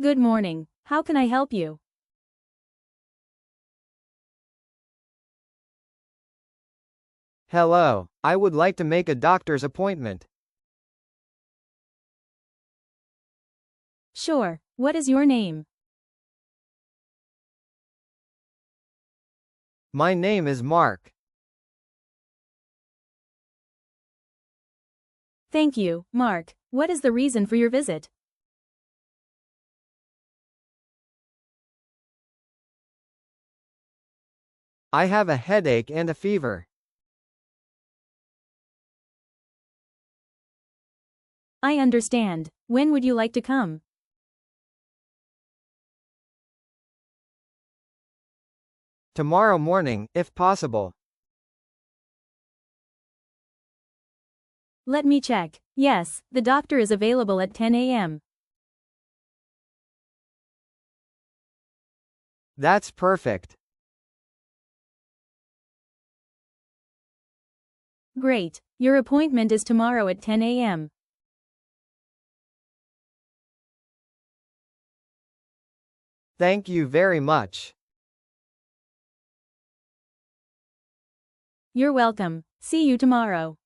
Good morning. How can I help you? Hello, I would like to make a doctor's appointment. Sure. What is your name? My name is Mark. Thank you, Mark. What is the reason for your visit? I have a headache and a fever. I understand. When would you like to come? Tomorrow morning, if possible. Let me check. Yes, the doctor is available at 10 a.m. That's perfect. Great. Your appointment is tomorrow at 10 a.m. Thank you very much. You're welcome. See you tomorrow.